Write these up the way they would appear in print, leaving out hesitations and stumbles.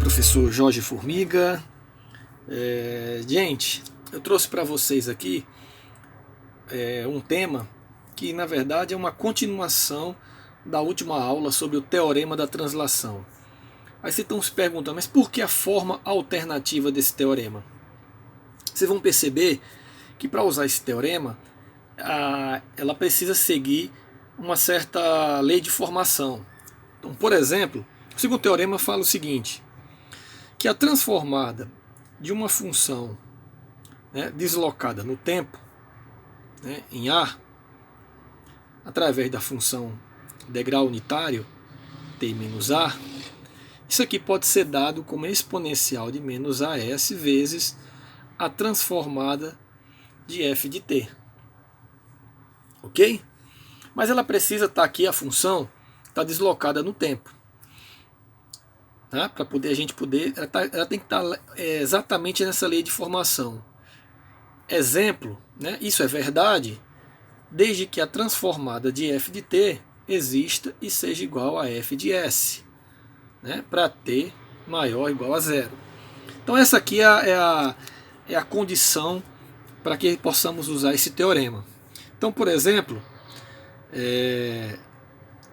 professor Jorge Formiga. Gente, eu trouxe para vocês aqui um tema que na verdade é uma continuação da última aula sobre o teorema da translação. Aí vocês estão se perguntando, mas por que a forma alternativa desse teorema? Vocês vão perceber que para usar esse teorema, ela precisa seguir uma certa lei de formação. Então, por exemplo, o segundo teorema fala o seguinte, que a transformada de uma função, deslocada no tempo, em A, através da função degrau unitário, t menos A, isso aqui pode ser dado como exponencial de menos AS vezes a transformada de f de t. Ok? Mas ela precisa estar aqui, a função está deslocada no tempo. Para poder a gente poder, ela tem que estar exatamente nessa lei de formação. Exemplo, isso é verdade desde que a transformada de f de t exista e seja igual a f de s, para t maior ou igual a zero. Então essa aqui é a condição para que possamos usar esse teorema. Então, por exemplo,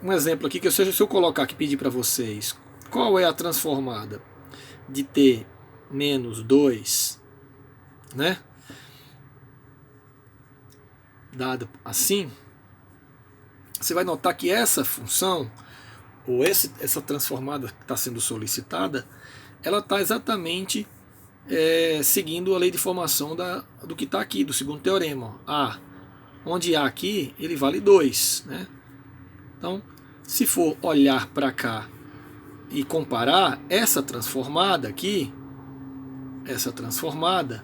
um exemplo aqui, que se eu colocar aqui e pedir para vocês qual é a transformada de t menos 2, dado assim, você vai notar que essa função, ou essa transformada que está sendo solicitada, ela está exatamente seguindo a lei de formação do que está aqui, do segundo teorema. A, onde A aqui, ele vale 2. Então, se for olhar para cá e comparar essa transformada aqui, essa transformada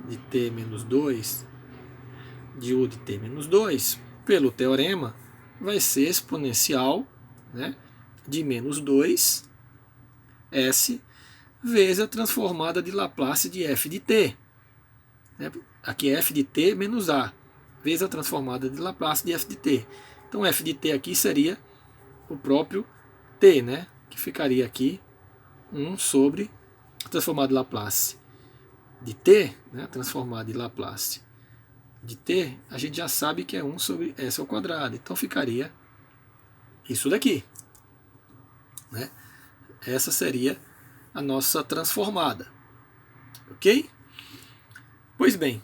de t menos 2, de U de t menos 2, pelo teorema, vai ser exponencial de menos 2 s vezes a transformada de Laplace de f de t. Aqui é f de t menos a, vezes a transformada de Laplace de f de t. Então f de t aqui seria o próprio t, que ficaria aqui 1 sobre a transformada de Laplace de t, a transformada de Laplace de t, a gente já sabe que é 1 sobre s ao quadrado. Então ficaria isso daqui. Essa seria a nossa transformada. Ok? Pois bem,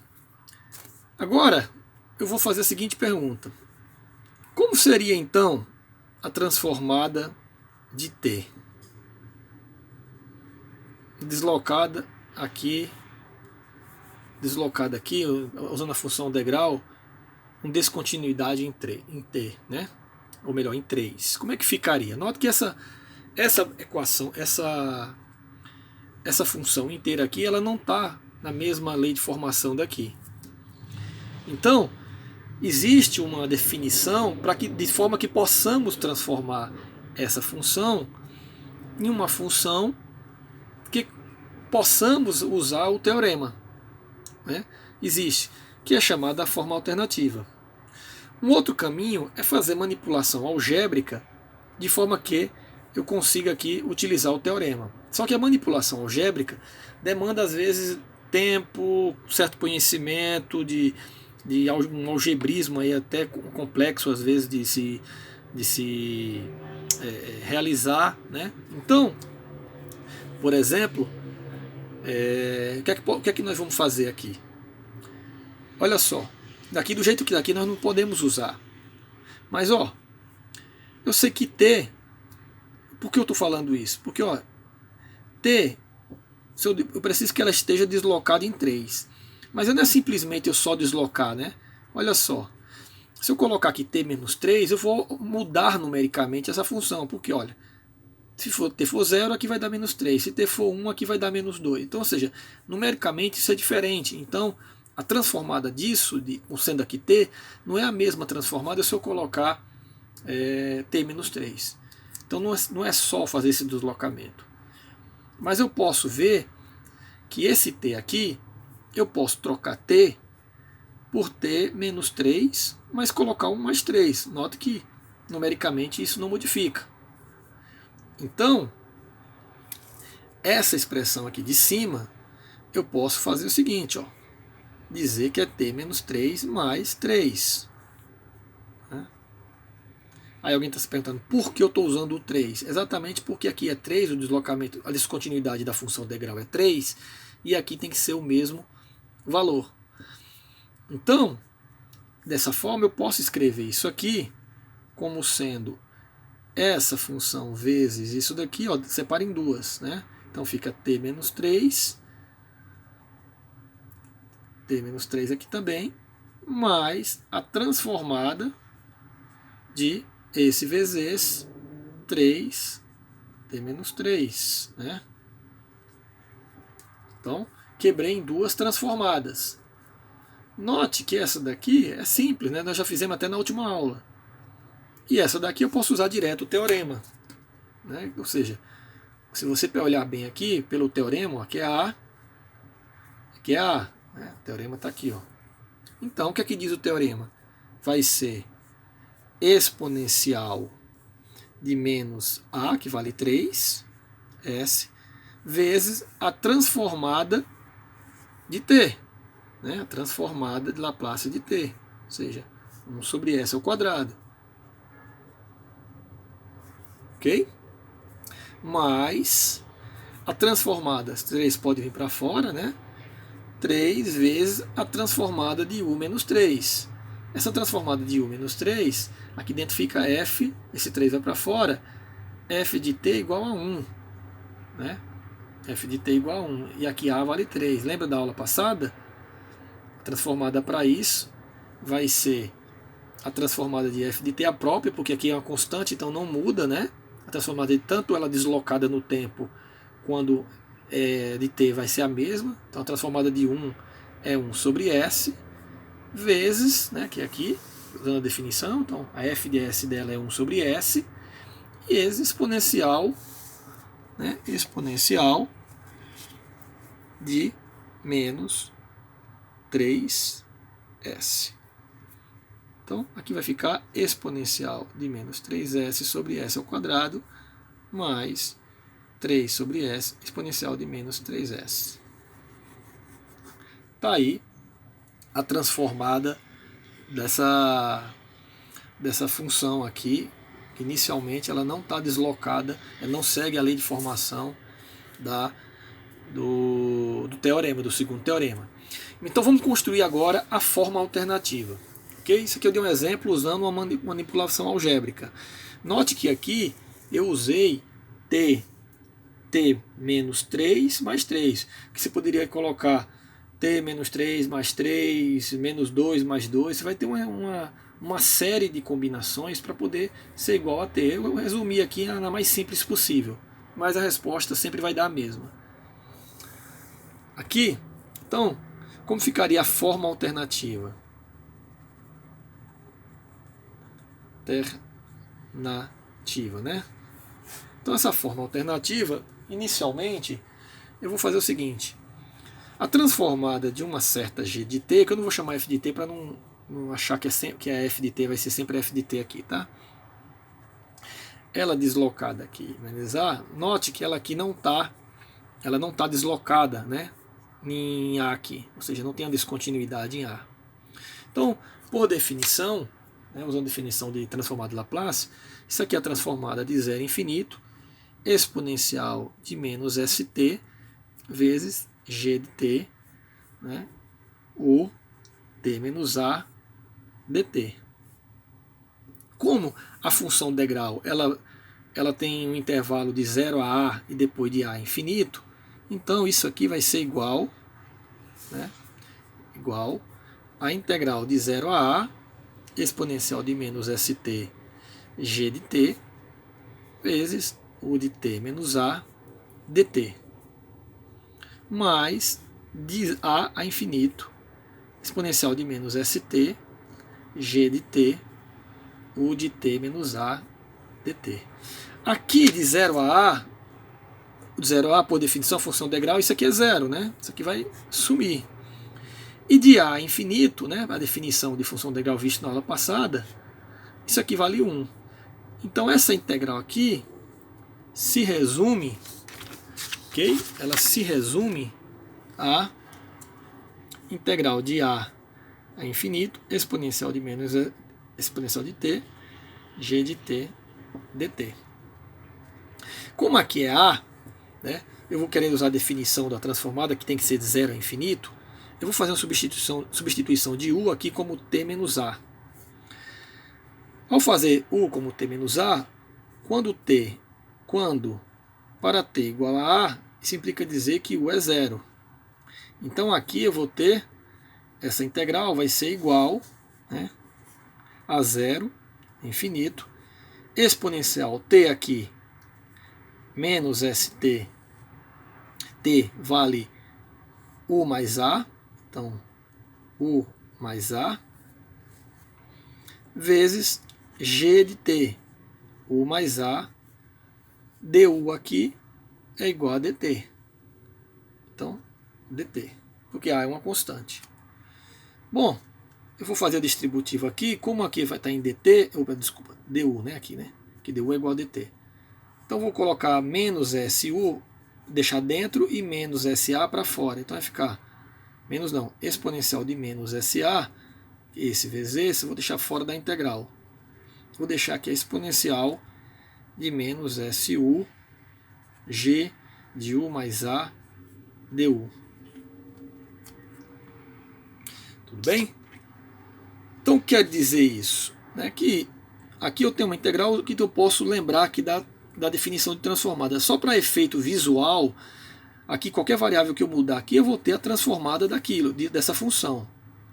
agora eu vou fazer a seguinte pergunta. Como seria então a transformada de t? Deslocada aqui, usando a função degrau, com descontinuidade em t, ou melhor, em 3. Como é que ficaria? Nota que essa equação, essa função inteira aqui, ela não está na mesma lei de formação daqui. Então, existe uma definição de forma que possamos transformar essa função em uma função que possamos usar o teorema. Existe, que é chamada a forma alternativa. Um outro caminho é fazer manipulação algébrica de forma que eu consiga aqui utilizar o teorema. Só que a manipulação algébrica demanda às vezes tempo, certo conhecimento de um algebrismo aí até complexo às vezes de se realizar. Então, por exemplo, o que é que nós vamos fazer aqui? Olha só, do jeito que daqui nós não podemos usar. Mas eu sei que t, por que eu estou falando isso? Porque t, eu preciso que ela esteja deslocada em 3. Mas não é simplesmente eu só deslocar, Olha só, se eu colocar aqui t menos 3, eu vou mudar numericamente essa função, porque olha, se t for 0, aqui vai dar menos 3, se t for 1, aqui vai dar menos 2. Então, ou seja, numericamente isso é diferente. Então, a transformada disso, sendo aqui t, não é a mesma transformada se eu colocar t menos 3. Então não é só fazer esse deslocamento. Mas eu posso ver que esse t aqui, eu posso trocar t por t menos 3, mas colocar 1 mais 3. Note que numericamente isso não modifica. Então, essa expressão aqui de cima, eu posso fazer o seguinte, ó, dizer que é t menos 3 mais 3. Né? Aí alguém está se perguntando, por que eu estou usando o 3? Exatamente porque aqui é 3, o deslocamento, a descontinuidade da função degrau é 3, e aqui tem que ser o mesmo valor. Então, dessa forma, eu posso escrever isso aqui como sendo essa função vezes isso daqui, ó, separa em duas, né? Então fica t menos 3, t menos 3 aqui também, mais a transformada de esse vezes esse, 3, t menos 3, né? Então, quebrei em duas transformadas. Note que essa daqui é simples, né? Nós já fizemos até na última aula. E essa daqui eu posso usar direto o teorema. Né? Ou seja, se você olhar bem aqui, pelo teorema, aqui é A, aqui é A. Né? O teorema está aqui. Ó. Então, o que é que diz o teorema? Vai ser exponencial de menos A, que vale 3, S, vezes a transformada de T. Né? A transformada de Laplace de T. Ou seja, 1 sobre S ao quadrado. Ok? Mais a transformada, 3 pode vir para fora, né? 3 vezes a transformada de U menos 3. Essa transformada de U menos 3, aqui dentro fica F, esse 3 vai para fora, F de T igual a 1. Né? F de T igual a 1. E aqui A vale 3. Lembra da aula passada? A transformada para isso vai ser a transformada de F de T a própria, porque aqui é uma constante, então não muda, né? A transformada de tanto ela deslocada no tempo, quando de T vai ser a mesma. Então a transformada de 1 é 1 sobre S, vezes, né, que é aqui, usando a definição, então a F de S dela é 1 sobre S, e esse exponencial, né, exponencial de menos 3S. Então, aqui vai ficar exponencial de menos 3S sobre S ao quadrado, mais 3 sobre S, exponencial de menos 3S. Está aí a transformada dessa função aqui. Inicialmente, ela não está deslocada, ela não segue a lei de formação do teorema, do segundo teorema. Então, vamos construir agora a forma alternativa. Isso aqui eu dei um exemplo usando uma manipulação algébrica. Note que aqui eu usei t menos 3 mais 3. Que você poderia colocar t menos 3 mais 3, menos 2 mais 2. Você vai ter uma série de combinações para poder ser igual a t. Eu resumi aqui na mais simples possível, mas a resposta sempre vai dar a mesma. Aqui, então, como ficaria a forma alternativa? Alternativa, né? Então essa forma alternativa, inicialmente, eu vou fazer o seguinte: a transformada de uma certa g de t, que eu não vou chamar f de t para não achar que é f de t, vai ser sempre f de t aqui, tá? Ela deslocada aqui, beleza? Note que ela aqui não tá deslocada, né? Em A aqui, ou seja, não tem a descontinuidade em A. Então, por definição, usando a definição de transformada de Laplace, isso aqui é a transformada de zero a infinito, exponencial de menos st vezes g de t, né, o t menos a dt. Como a função degrau ela tem um intervalo de 0 a a e depois de a a infinito, então isso aqui vai ser igual, né, igual a integral de 0 a a exponencial de menos st g de t vezes o de t menos a dt, mais de a a infinito exponencial de menos st g de t o de t menos a dt. Aqui de 0 a de 0 a por definição função degrau, isso aqui é zero, né? Isso aqui vai sumir. E de a a infinito, né, a definição de função degrau vista na aula passada, isso aqui vale 1. Então essa integral aqui se resume, ok? Ela se resume a integral de a infinito, exponencial de menos exponencial de t, g de t dt. Como aqui é a, né, eu vou querendo usar a definição da transformada, que tem que ser de 0 a infinito, eu vou fazer uma substituição de u aqui como t menos a. Ao fazer u como t menos a, quando para t igual a a, isso implica dizer que u é zero. Então aqui eu vou ter, essa integral vai ser igual, né, a zero, infinito, exponencial t aqui, menos st, t vale u mais a, então u mais a, vezes g de t, u mais a, du aqui é igual a dt. Então, dt, porque a é uma constante. Bom, eu vou fazer a distributiva aqui, como aqui vai estar em dt, desculpa, du, né, aqui, né, que du é igual a dt. Então, vou colocar menos su, deixar dentro, e menos sa para fora. Então, vai ficar, menos não, exponencial de menos sa, esse vezes esse, eu vou deixar fora da integral. Vou deixar aqui a exponencial de menos su, g de u mais a, du. Tudo bem? Então, quer dizer isso? Né, que aqui eu tenho uma integral que eu posso lembrar aqui da definição de transformada. Só para efeito visual, aqui qualquer variável que eu mudar aqui, eu vou ter a transformada daquilo, dessa função.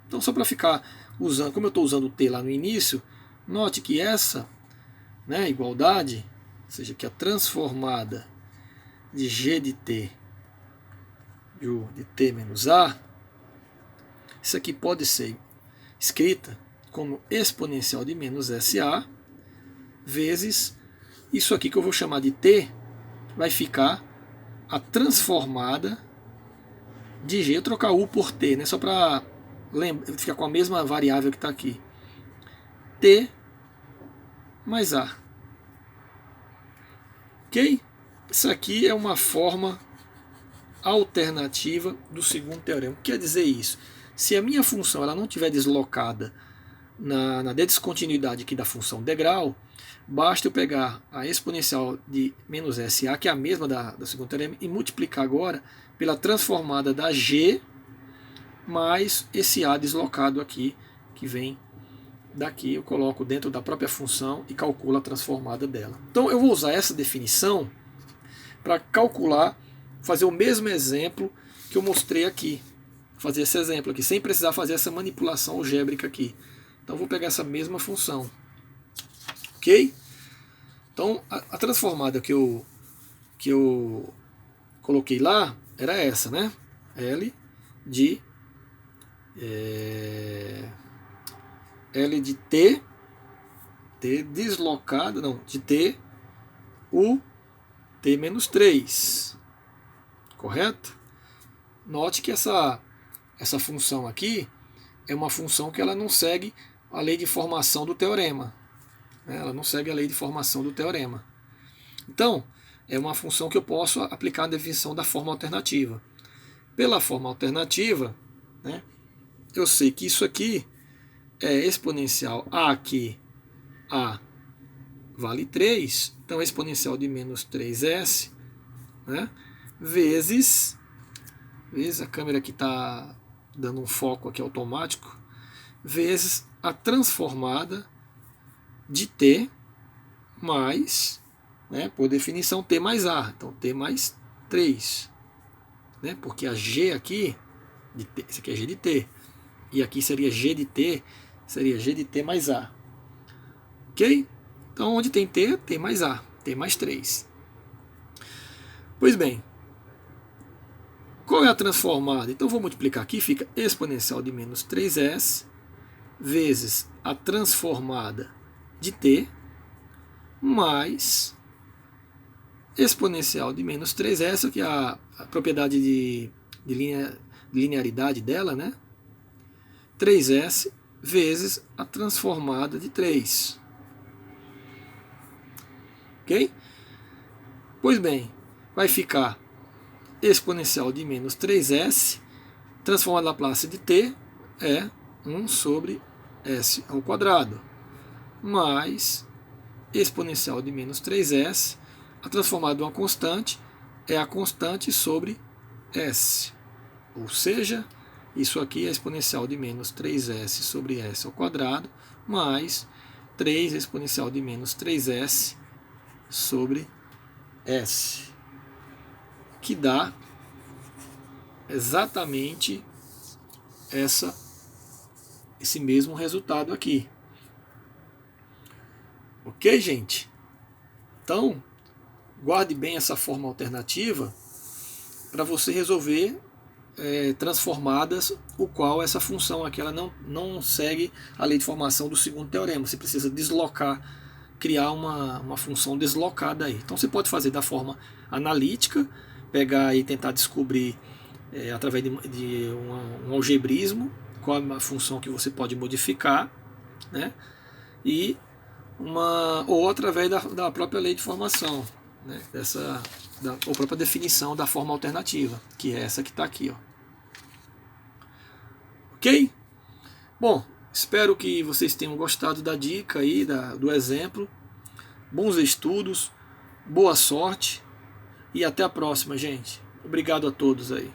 Então, só para ficar usando, como eu estou usando o t lá no início, note que essa, né, igualdade, ou seja, que a transformada de g de t de t menos a, isso aqui pode ser escrita como exponencial de menos sa vezes isso aqui que eu vou chamar de t, vai ficar a transformada de g. Eu trocar u por t, né, só para ficar com a mesma variável que está aqui. T mais a. Ok? Isso aqui é uma forma alternativa do segundo teorema. O que quer dizer isso? Se a minha função ela não estiver deslocada na descontinuidade aqui da função degrau, basta eu pegar a exponencial de menos sa, que é a mesma da segundo teorema, e multiplicar agora pela transformada da g mais esse a deslocado aqui, que vem daqui, eu coloco dentro da própria função e calculo a transformada dela. Então eu vou usar essa definição para calcular, fazer o mesmo exemplo que eu mostrei aqui. Fazer esse exemplo aqui, sem precisar fazer essa manipulação algébrica aqui. Então, vou pegar essa mesma função. Ok? Então, a transformada que eu coloquei lá era essa, né? L de t deslocada, não, de t, u, t menos 3. Correto? Note que essa função aqui é uma função que ela não segue a lei de formação do teorema. Ela não segue a lei de formação do teorema. Então, é uma função que eu posso aplicar a definição da forma alternativa. Pela forma alternativa, né, eu sei que isso aqui é exponencial a aqui, a vale 3, então é exponencial de menos 3s, né, vezes a câmera aqui está dando um foco aqui automático, vezes a transformada de t mais, né, por definição, t mais a. Então, t mais 3. Né, porque a g aqui, isso aqui é g de t, e aqui seria g de t, seria g de t mais a. Ok? Então, onde tem t, t mais a, t mais 3. Pois bem, qual é a transformada? Então, vou multiplicar aqui, fica exponencial de menos 3s vezes a transformada de t mais exponencial de menos 3s, que é a propriedade de linearidade dela, né? 3s vezes a transformada de 3. Ok? Pois bem, vai ficar exponencial de menos 3s, transformado na Laplace de t, é 1 sobre s ao quadrado, mais exponencial de menos 3s, a transformada em uma constante, é a constante sobre s. Ou seja, isso aqui é exponencial de menos 3s sobre s ao quadrado, mais 3 exponencial de menos 3s sobre s, que dá exatamente esse mesmo resultado aqui. Ok, gente? Então, guarde bem essa forma alternativa para você resolver transformadas, o qual essa função aqui ela não segue a lei de formação do segundo teorema. Você precisa deslocar, criar uma função deslocada aí. Então você pode fazer da forma analítica, pegar e tentar descobrir através de um algebrismo qual é a função que você pode modificar, né? Ou através da própria lei de formação, né? Ou própria definição da forma alternativa, que é essa que está aqui, ó. Ok? Bom, espero que vocês tenham gostado da dica aí, do exemplo. Bons estudos, boa sorte e até a próxima, gente. Obrigado a todos aí.